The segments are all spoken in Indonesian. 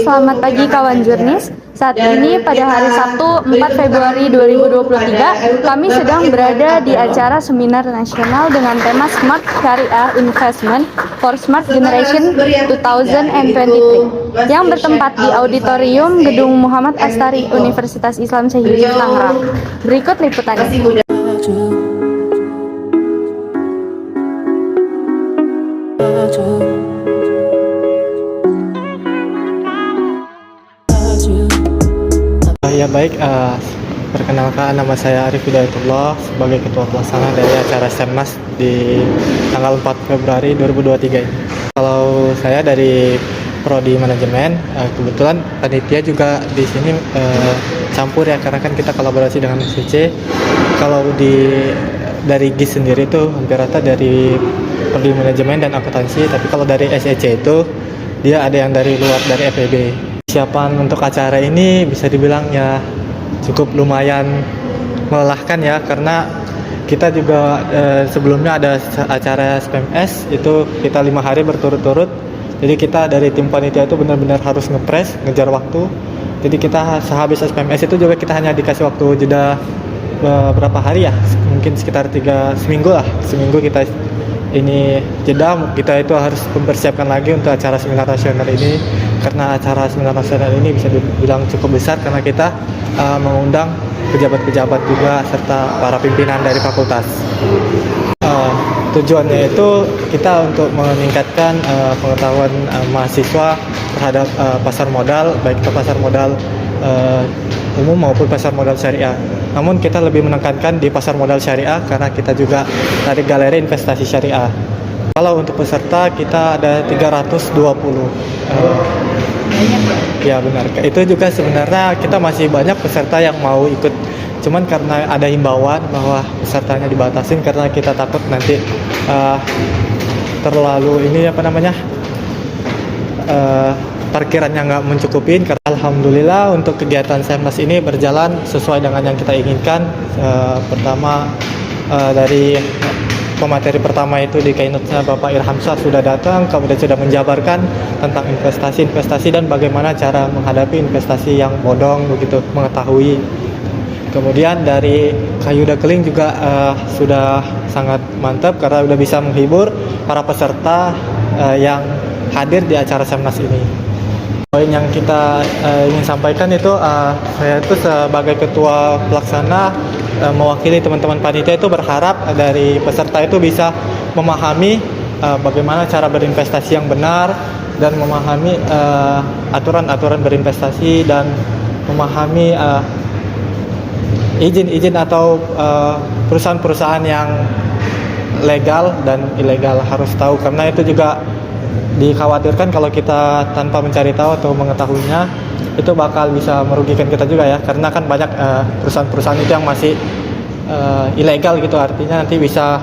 Selamat pagi kawan jurnis. Saat ini pada hari Sabtu 4 Februari 2023, kami sedang berada di acara seminar nasional dengan tema Smart Syariah Investment for Smart Generation 2023 yang bertempat di Auditorium Gedung Muhammad Astari Universitas Islam Syekh Yusuf Tangerang. Berikut liputannya. Ya baik, perkenalkan nama saya Arif Hidayatullah sebagai Ketua Pelaksana dari acara SEMNAS di tanggal 4 Februari 2023 ini. Kalau saya dari Prodi Manajemen, kebetulan panitia juga di sini campur ya, karena kan kita kolaborasi dengan SCC. Kalau dari GIS sendiri itu hampir rata dari Prodi Manajemen dan Akuntansi, tapi kalau dari SEC itu dia ada yang dari luar, dari FEB. Persiapan untuk acara ini bisa dibilang ya cukup lumayan melelahkan ya, karena kita juga sebelumnya ada acara SPMS itu kita 5 hari berturut-turut. Jadi kita dari tim panitia itu benar-benar harus ngepres, ngejar waktu. Jadi kita sehabis SPMS itu juga kita hanya dikasih waktu jeda berapa hari ya, mungkin sekitar seminggu lah. Seminggu kita ini jeda, kita itu harus mempersiapkan lagi untuk acara seminar nasional ini, karena acara seminar nasional ini bisa dibilang cukup besar karena kita mengundang pejabat-pejabat juga serta para pimpinan dari fakultas. Tujuannya itu kita untuk meningkatkan pengetahuan mahasiswa terhadap pasar modal, baik itu pasar modal umum maupun pasar modal syariah. Namun kita lebih menekankan di pasar modal syariah karena kita juga dari galeri investasi syariah. Kalau untuk peserta kita ada 320. Ya benar. Itu juga sebenarnya kita masih banyak peserta yang mau ikut. Cuman karena ada himbauan bahwa pesertanya dibatasin karena kita takut nanti terlalu parkirannya nggak mencukupin. Karena alhamdulillah untuk kegiatan SEMNAS ini berjalan sesuai dengan yang kita inginkan. Pertama dari pemateri pertama itu di keynote-nya Bapak Irhamsyah sudah datang, kemudian sudah menjabarkan tentang investasi dan bagaimana cara menghadapi investasi yang bodong begitu, mengetahui. Kemudian dari Kayuda Keling juga sudah sangat mantap karena sudah bisa menghibur para peserta yang hadir di acara SEMNAS ini. Poin yang kita ingin sampaikan itu saya itu sebagai ketua pelaksana mewakili teman-teman panitia itu berharap dari peserta itu bisa memahami bagaimana cara berinvestasi yang benar dan memahami aturan-aturan berinvestasi dan memahami izin-izin atau perusahaan-perusahaan yang legal dan ilegal harus tahu, karena itu juga dikhawatirkan kalau kita tanpa mencari tahu atau mengetahuinya itu bakal bisa merugikan kita juga ya, karena kan banyak perusahaan-perusahaan itu yang masih ilegal gitu, artinya nanti bisa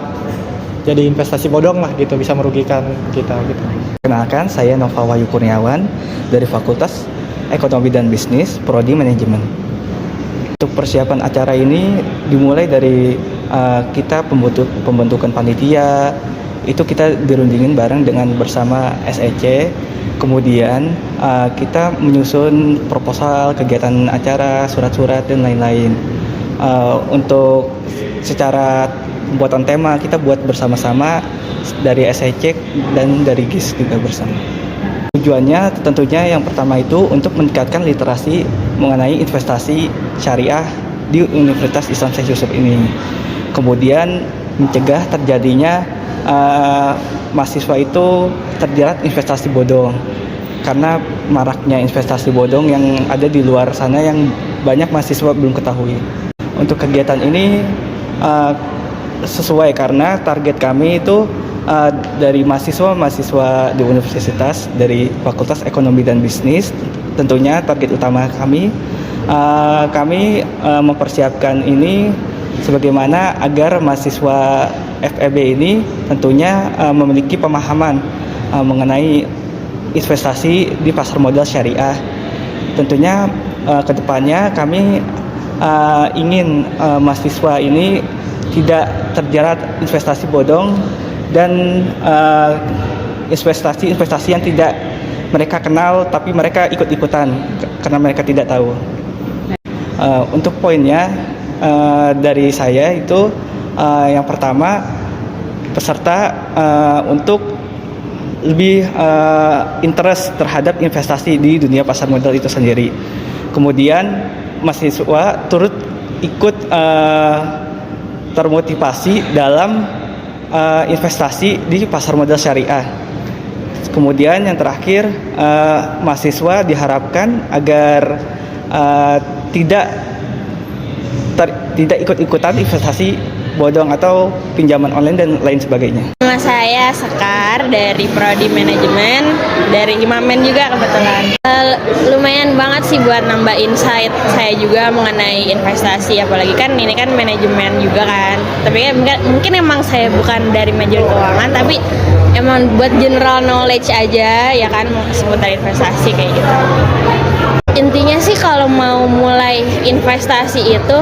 jadi investasi bodong lah gitu, bisa merugikan kita gitu. Kenalkan, saya Nova Wahyu Kurniawan dari Fakultas Ekonomi dan Bisnis, Prodi Manajemen. Untuk persiapan acara ini dimulai dari kita pembentukan panitia, itu kita dirundingin bareng dengan bersama SEC. Kemudian kita menyusun proposal, kegiatan acara, surat-surat dan lain-lain. Untuk secara pembuatan tema kita buat bersama-sama dari SEC dan dari GIS juga bersama. Tujuannya tentunya yang pertama itu untuk meningkatkan literasi mengenai investasi syariah di Universitas Islam Syekh Yusuf ini. Kemudian mencegah terjadinya mahasiswa itu terjerat investasi bodong, karena maraknya investasi bodong yang ada di luar sana yang banyak mahasiswa belum ketahui. Untuk kegiatan ini sesuai karena target kami itu dari mahasiswa di universitas dari Fakultas Ekonomi dan Bisnis. Tentunya target utama kami mempersiapkan ini sebagaimana agar mahasiswa FEB ini tentunya memiliki pemahaman mengenai investasi di pasar modal syariah. Tentunya kedepannya kami ingin mahasiswa ini tidak terjerat investasi bodong dan investasi yang tidak mereka kenal tapi mereka ikut-ikutan karena mereka tidak tahu. Untuk poinnya dari saya itu yang pertama, peserta untuk lebih interest terhadap investasi di dunia pasar modal itu sendiri. Kemudian mahasiswa turut ikut termotivasi dalam investasi di pasar modal syariah. Kemudian yang terakhir, mahasiswa diharapkan agar tidak ikut-ikutan investasi bodong atau pinjaman online dan lain sebagainya. Nama saya Sekar dari Prodi Manajemen, dari Imamen juga kebetulan. Lumayan banget sih buat nambah insight saya juga mengenai investasi, apalagi kan ini kan manajemen juga kan. Tapi mungkin emang saya bukan dari manajemen keuangan, tapi emang buat general knowledge aja ya kan seputar investasi kayak gitu. Intinya sih kalau mau mulai investasi itu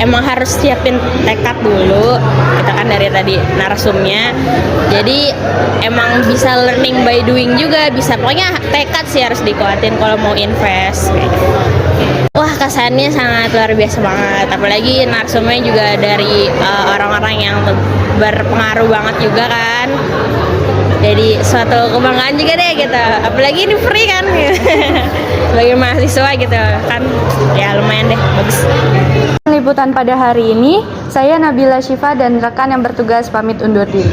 emang harus siapin tekad dulu, kita kan dari tadi narsumnya. Jadi emang bisa learning by doing juga, bisa, pokoknya tekad sih harus dikuatin kalau mau invest kayak gitu. Wah, kesannya sangat luar biasa banget, apalagi narsumnya juga dari orang-orang yang berpengaruh banget juga kan. Jadi suatu kebanggaan juga deh gitu, apalagi ini free kan sebagai mahasiswa gitu kan, ya lumayan deh, bagus. Liputan pada hari ini, saya Nabila Syifa dan rekan yang bertugas pamit undur diri.